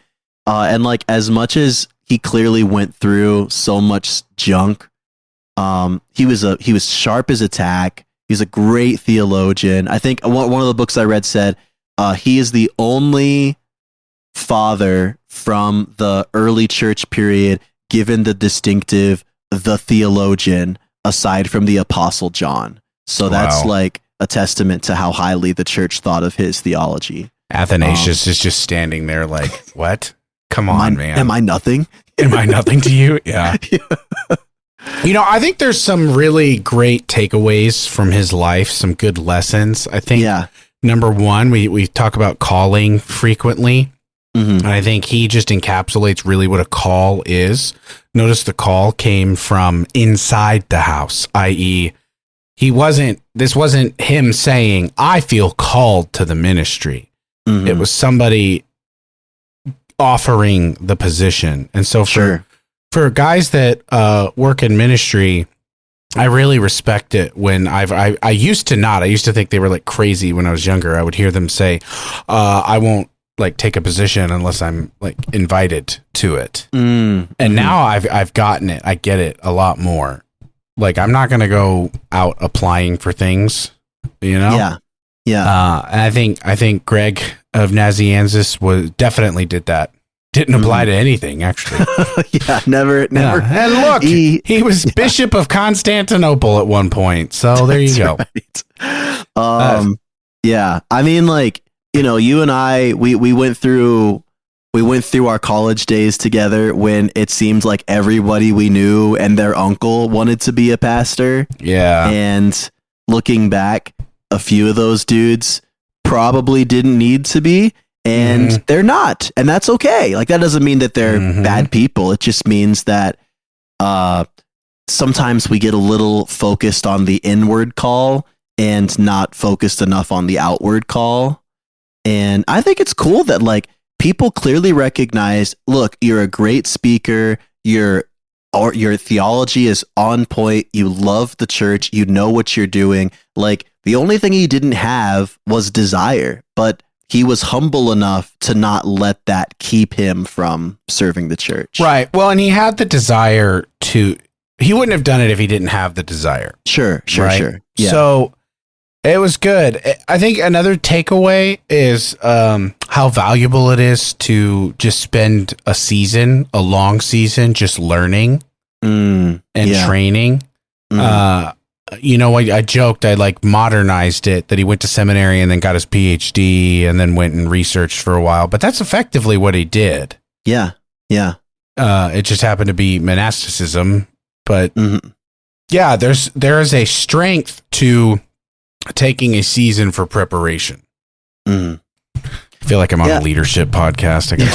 And as much as he clearly went through so much junk, he was sharp as a tack. He's a great theologian. I think one of the books I read said he is the only father from the early church period given the distinctive "the theologian," aside from the Apostle John. So that's like a testament to how highly the church thought of his theology. Athanasius is just standing there like, what? Come on, man. Am I nothing? Am I nothing to you? Yeah. You know, I think there's some really great takeaways from his life, some good lessons. I think number one, we talk about calling frequently. And I think he just encapsulates really what a call is. Notice the call came from inside the house, i.e., this wasn't him saying, I feel called to the ministry. It was somebody offering the position. And so for guys that work in ministry, I really respect it when I used to not. I used to think they were like crazy when I was younger. I would hear them say, I won't like take a position unless I'm like invited to it. And now I've gotten it. I get it a lot more. Like, I'm not going to go out applying for things, you know? Yeah. And I think Greg of Nazianzus definitely did that. Didn't apply to anything, actually. Never. Yeah. And look, he was Bishop of Constantinople at one point. So there you go. Right. Yeah. I mean, like, you know, you and I, we went through our college days together when it seemed like everybody we knew and their uncle wanted to be a pastor. Yeah. And looking back, a few of those dudes probably didn't need to be, and they're not. And that's okay. Like, that doesn't mean that they're bad people. It just means that sometimes we get a little focused on the inward call and not focused enough on the outward call. And I think it's cool that, like, people clearly recognize, look, you're a great speaker, your theology is on point, you love the church, you know what you're doing. Like, the only thing he didn't have was desire, but he was humble enough to not let that keep him from serving the church. Right. Well, and he had the desire to, he wouldn't have done it if he didn't have the desire. Sure. Yeah. So it was good. I think another takeaway is how valuable it is to just spend a long season, just learning and training. You know, I joked, I like modernized it, that he went to seminary and then got his PhD and then went and researched for a while. But that's effectively what he did. Yeah. It just happened to be monasticism. But yeah, there is a strength to taking a season for preparation. I feel like I'm on a leadership podcast. I gotta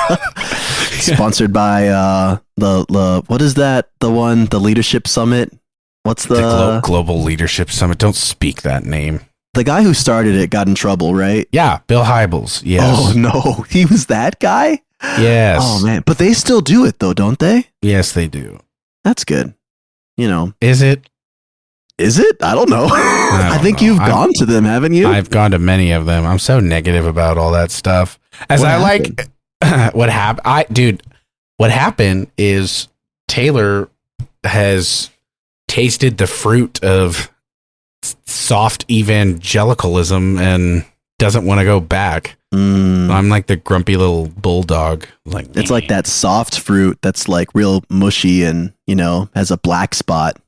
stop. Sponsored by the what is that? The Leadership Summit. What's the Global Leadership Summit? Don't speak that name. The guy who started it got in trouble, right? Yeah, Bill Hybels. Yes. Oh no, he was that guy. Yes. Oh man, but they still do it though, don't they? Yes, they do. That's good. You know, is it? I don't know. I think you've gone to them, haven't you? I've gone to many of them. I'm so negative about all that stuff. What happened? What happened is Taylor has tasted the fruit of soft evangelicalism and doesn't want to go back. I'm like the grumpy little bulldog. Like, it's like that soft fruit that's like real mushy and, you know, has a black spot.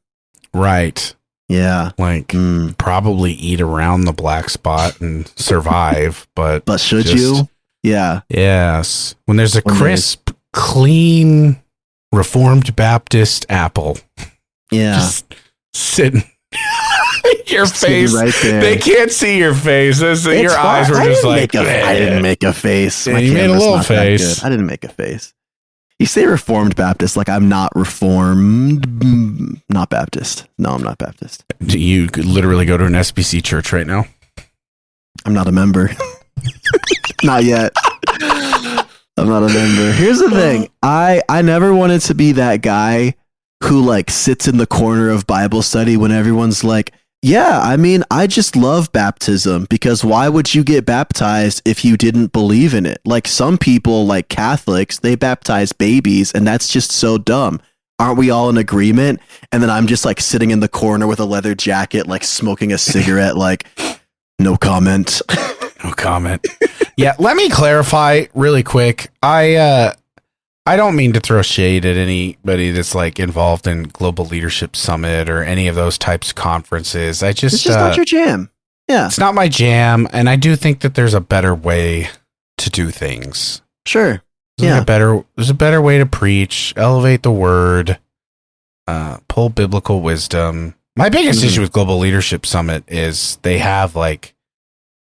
Right. Yeah. Like probably eat around the black spot and survive, but should you? Yeah. Yes. When there's a crisp, clean, Reformed Baptist apple. Yeah. Just sitting your face. Right there. They can't see your face. Your eyes were just like, I didn't make a face. Yeah, you made a little face. I didn't make a face. You say Reformed Baptist like I'm not Reformed, not Baptist. No, I'm not Baptist. You could literally go to an SBC church right now. I'm not a member. Not yet. I'm not a member. Here's the thing. I never wanted to be that guy who like sits in the corner of Bible study when everyone's like, yeah, I mean, I just love baptism because why would you get baptized if you didn't believe in it? Like some people, like Catholics, they baptize babies and that's just so dumb. Aren't we all in agreement? And then I'm just like sitting in the corner with a leather jacket, like smoking a cigarette, like no comment. No comment. Yeah. Let me clarify really quick. I I don't mean to throw shade at anybody that's like involved in Global Leadership Summit or any of those types of conferences. It's just not your jam. Yeah. It's not my jam. And I do think that there's a better way to do things. Sure. There's a better way to preach, elevate the word, pull biblical wisdom. My biggest issue with Global Leadership Summit is they have like,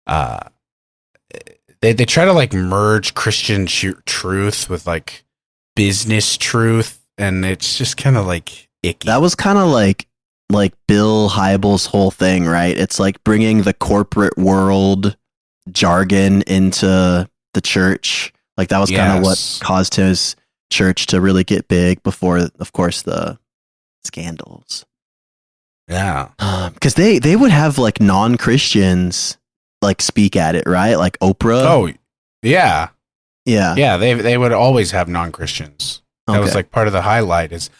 they try to like merge Christian truth with like business truth, and it's just kind of like icky. That was kind of like Bill Hybels' whole thing, right? It's like bringing the corporate world jargon into the church. Like that was kind of what caused his church to really get big before, of course, the scandals. Yeah. Because they would have like non-Christians like speak at it, right? Like Oprah. Oh, yeah. Yeah. Yeah, they would always have non-Christians. That was like part of the highlight is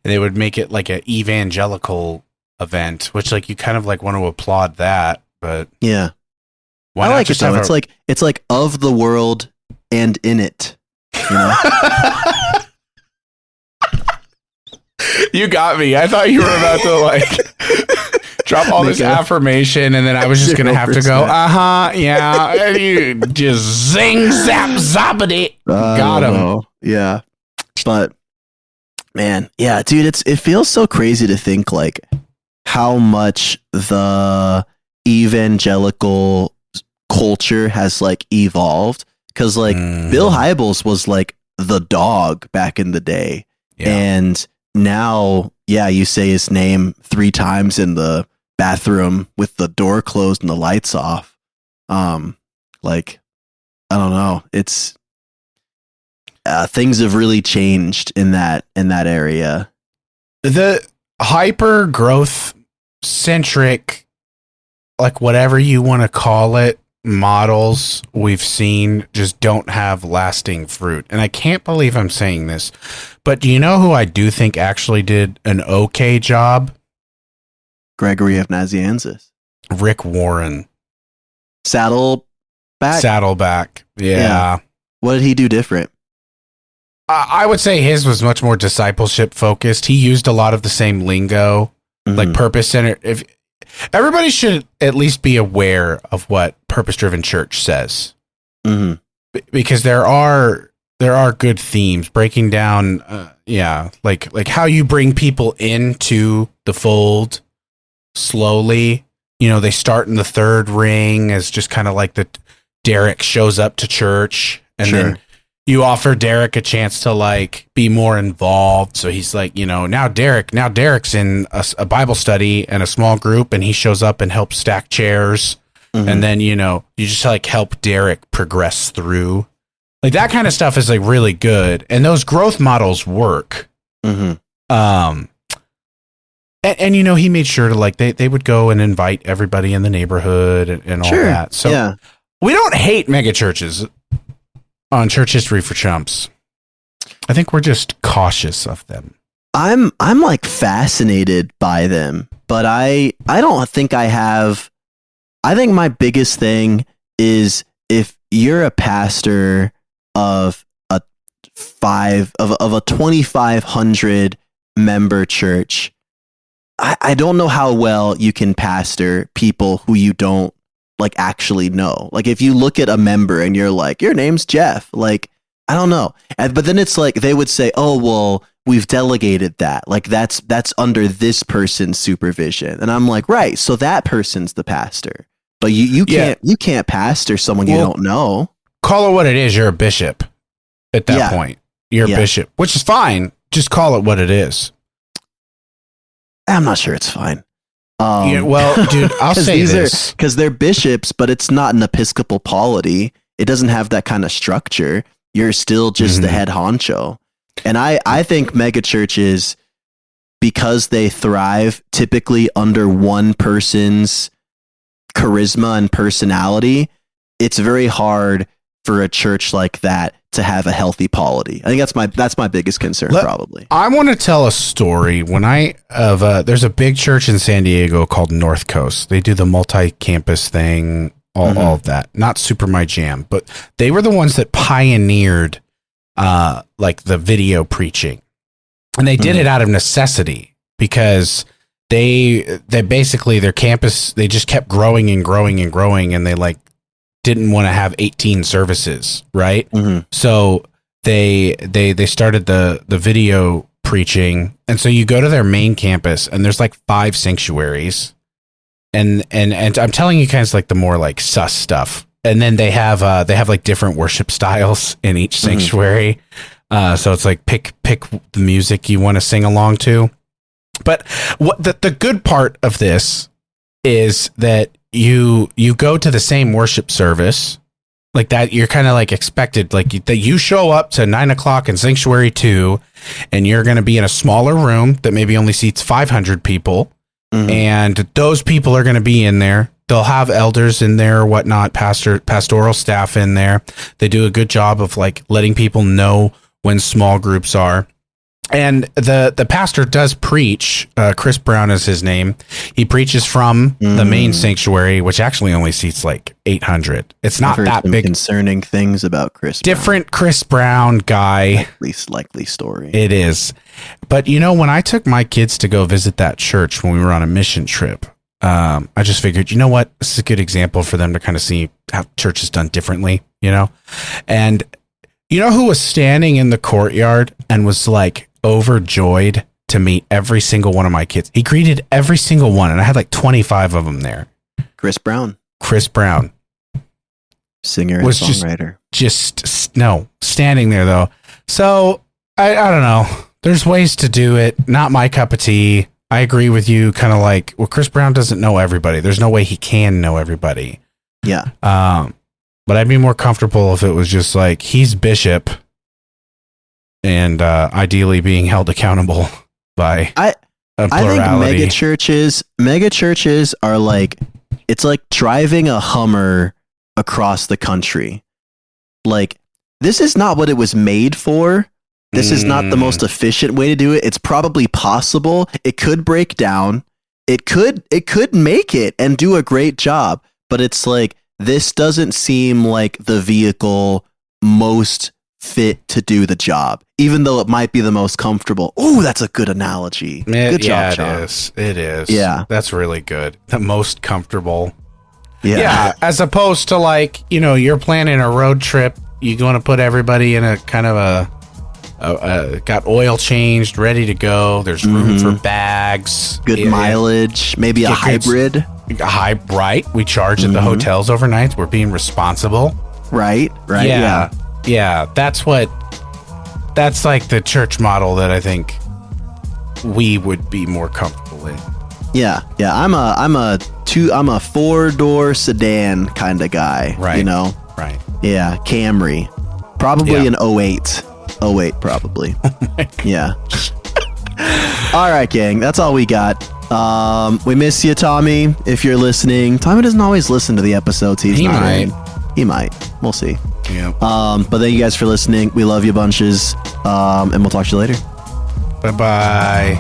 they would make it like an evangelical event, which like you kind of like want to applaud that, but yeah. I like it though. It's like of the world and in it. You know? You got me. I thought you were about to like drop all this affirmation, and then I was just going to have to go, yeah. And you just zing, zap, zappity. Got him. Yeah. But, man, yeah, dude, it feels so crazy to think, like, how much the evangelical culture has, like, evolved. Because, like, Bill Hybels was, like, the dog back in the day. Yeah. And now, yeah, you say his name 3 times in the bathroom with the door closed and the lights off. Like, I don't know. It's things have really changed in that area. The hyper growth centric, like whatever you want to call it, models we've seen just don't have lasting fruit. And I can't believe I'm saying this, but do you know who I do think actually did an okay job? Gregory of Nazianzus. Rick Warren. Saddleback. Yeah. What did he do different? I would say his was much more discipleship focused. He used a lot of the same lingo, like purpose centered. If everybody should at least be aware of what purpose driven church says, because there are good themes breaking down. Like how you bring people into the fold slowly. You know, they start in the third ring as just kind of like the Derek shows up to church, and then you offer Derek a chance to like be more involved. So he's like, you know, now Derek's in a Bible study and a small group, and he shows up and helps stack chairs. And then, you know, you just like help Derek progress through. Like that kind of stuff is like really good. And those growth models work. And you know, he made sure to like, they would go and invite everybody in the neighborhood and all that. So we don't hate mega churches on Church History for Chumps. I think we're just cautious of them. I'm like fascinated by them, but I don't think I have. I think my biggest thing is if you're a pastor of a 2,500 member church, I don't know how well you can pastor people who you don't like actually know. Like if you look at a member and you're like, your name's Jeff, like, I don't know. But then it's like, they would say, oh, well, we've delegated that. Like that's under this person's supervision. And I'm like, right. So that person's the pastor, but you can't pastor someone you don't know. Call it what it is. You're a bishop at that point. You're a bishop, which is fine. Just call it what it is. I'm not sure it's fine. Well, dude, I'll say this. Because they're bishops, but it's not an episcopal polity. It doesn't have that kind of structure. You're still just the head honcho. And I think megachurches, because they thrive typically under one person's charisma and personality, it's very hard for a church like that to have a healthy polity. I think that's my biggest concern, probably. I want to tell a story. There's a big church in San Diego called North Coast. They do the multi-campus thing, all of that. Not super my jam, but they were the ones that pioneered like the video preaching, and they did it out of necessity because they basically, their campus, they just kept growing and growing and growing, and they like didn't want to have 18 services, right? So they started the video preaching, and so you go to their main campus, and there's like 5 sanctuaries, and I'm telling you guys like the more like sus stuff, and then they have like different worship styles in each sanctuary, so it's like pick the music you want to sing along to. But what the good part of this is that you go to the same worship service like that. You're kind of like expected, like that you show up to 9:00 in Sanctuary 2, and you're going to be in a smaller room that maybe only seats 500 people. And those people are going to be in there. They'll have elders in there or whatnot, pastoral staff in there. They do a good job of like letting people know when small groups are. And the pastor does preach. Chris Brown is his name. He preaches from the main sanctuary, which actually only seats like 800. It's not that big. Concerning things about Chris. Different Chris Brown guy. Least likely story. It is. But you know, when I took my kids to go visit that church when we were on a mission trip, I just figured, you know what, this is a good example for them to kind of see how church is done differently, you know. And you know who was standing in the courtyard and was like overjoyed to meet every single one of my kids? He greeted every single one, and I had like 25 of them there. Chris Brown, singer and songwriter. Just standing there though. So I don't know. There's ways to do it. Not my cup of tea. I agree with you. Kind of like, well, Chris Brown doesn't know everybody. There's no way he can know everybody. Yeah. But I'd be more comfortable if it was just like he's bishop, and ideally being held accountable by a plurality. I think mega churches are like, it's like driving a Hummer across the country. Like, this is not what it was made for. This is not the most efficient way to do it. It's probably possible. It could break down. It could make it and do a great job. But it's like, this doesn't seem like the vehicle most fit to do the job, even though it might be the most comfortable. Oh, that's a good analogy. Good job, Sean. It is. Yeah. That's really good. The most comfortable. Yeah. As opposed to like, you know, you're planning a road trip. You want to put everybody in a kind of got oil changed, ready to go. There's room for bags. Good mileage. Maybe a hybrid. Right. We charge at the hotels overnight. We're being responsible. Right. Yeah. That's like the church model that I think we would be more comfortable in. Yeah. I'm a 4-door sedan kind of guy. Right. You know? Right. Yeah. Camry. Probably an 08. 08 probably. Yeah. All right, gang. That's all we got. We miss you, Tommy. If you're listening, Tommy doesn't always listen to the episodes. He might. We'll see. Yeah. But thank you guys for listening. We love you bunches. And we'll talk to you later. Bye-bye.